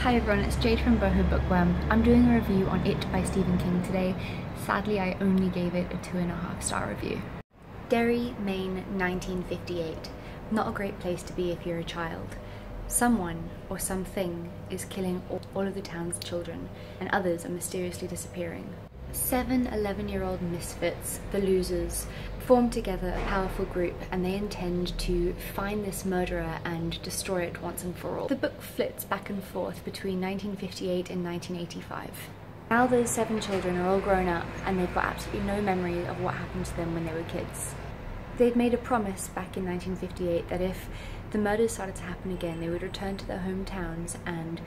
Hi everyone, it's Jade from Boho Bookworm. I'm doing a review on It by Stephen King today. Sadly, I only gave it a 2.5-star review. Derry, Maine, 1958. Not a great place to be if you're a child. Someone or something is killing all of the town's children, and others are mysteriously disappearing. 7 11-year-old misfits, the losers, form together a powerful group, and they intend to find this murderer and destroy it once and for all. The book flits back and forth between 1958 and 1985. Now those 7 children are all grown up and they've got absolutely no memory of what happened to them when they were kids. They'd made a promise back in 1958 that if the murders started to happen again, they would return to their hometowns and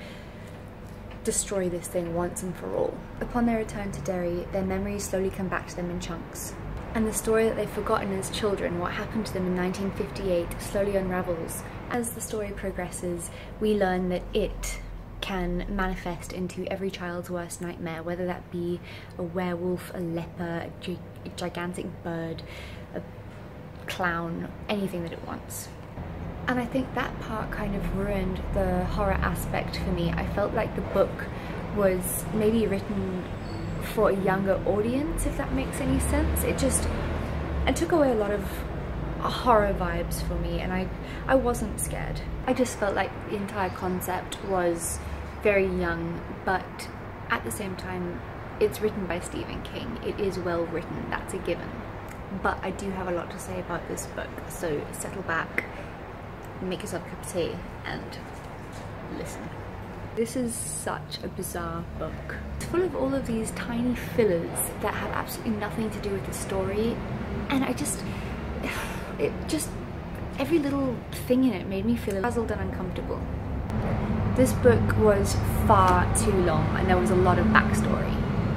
destroy this thing once and for all. Upon their return to Derry, their memories slowly come back to them in chunks. And the story that they've forgotten as children, what happened to them in 1958, slowly unravels. As the story progresses, we learn that it can manifest into every child's worst nightmare, whether that be a werewolf, a leper, a gigantic bird, a clown, anything that it wants. And I think that part kind of ruined the horror aspect for me. I felt like the book was maybe written for a younger audience, if that makes any sense. It took away a lot of horror vibes for me, and I wasn't scared. I just felt like the entire concept was very young, but at the same time, it's written by Stephen King. It is well written, that's a given. But I do have a lot to say about this book, so settle back, make yourself a cup of tea and listen. This is such a bizarre book. It's full of all of these tiny fillers that have absolutely nothing to do with the story, and every little thing in it made me feel puzzled and uncomfortable. This book was far too long and there was a lot of backstory.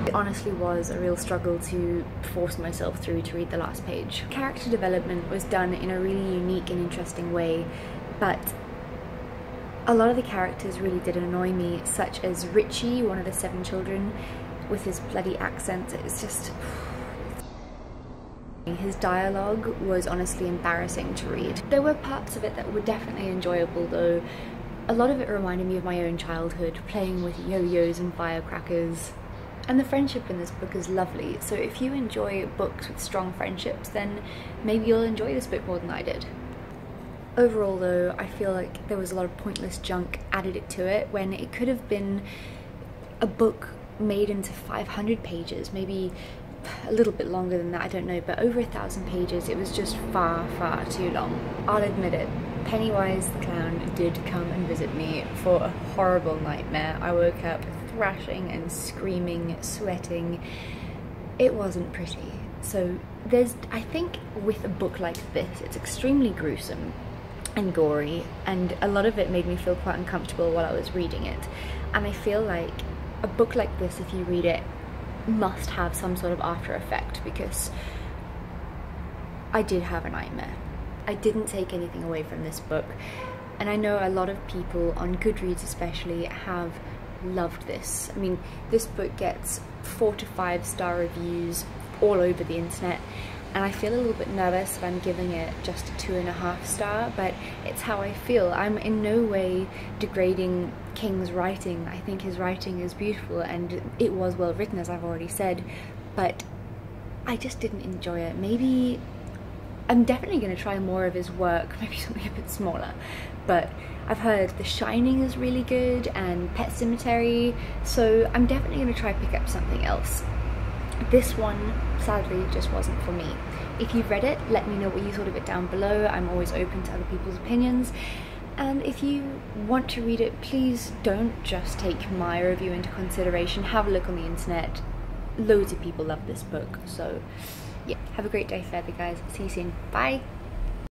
It honestly was a real struggle to force myself through to read the last page. Character development was done in a really unique and interesting way, but a lot of the characters really did annoy me, such as Richie, one of the 7 children, with his bloody accent. It's just... His dialogue was honestly embarrassing to read. There were parts of it that were definitely enjoyable though. A lot of it reminded me of my own childhood, playing with yo-yos and firecrackers. And the friendship in this book is lovely, so if you enjoy books with strong friendships, then maybe you'll enjoy this book more than I did. Overall though, I feel like there was a lot of pointless junk added to it when it could have been a book made into 500 pages, maybe a little bit longer than that, I don't know, but over 1,000 pages. It was just far, far too long. I'll admit it, Pennywise the clown did come and visit me for a horrible nightmare. I woke up thrashing and screaming, sweating. It wasn't pretty. So I think with a book like this, it's extremely gruesome and gory, and a lot of it made me feel quite uncomfortable while I was reading it. And I feel like a book like this, if you read it, must have some sort of after effect, because I did have a nightmare. I didn't take anything away from this book, and I know a lot of people, on Goodreads especially, have loved this. I mean, this book gets 4 to 5-star reviews all over the internet, and I feel a little bit nervous that I'm giving it just a 2.5-star, but it's how I feel. I'm in no way degrading King's writing. I think his writing is beautiful and it was well written, as I've already said, but I just didn't enjoy it. Maybe I'm definitely going to try more of his work, maybe something a bit smaller, but I've heard The Shining is really good and Pet Sematary, so I'm definitely going to try pick up something else. This one, sadly, just wasn't for me. If you've read it, let me know what you thought of it down below. I'm always open to other people's opinions. And if you want to read it, please don't just take my review into consideration. Have a look on the internet. Loads of people love this book. So, yeah, have a great day further, guys. See you soon. Bye!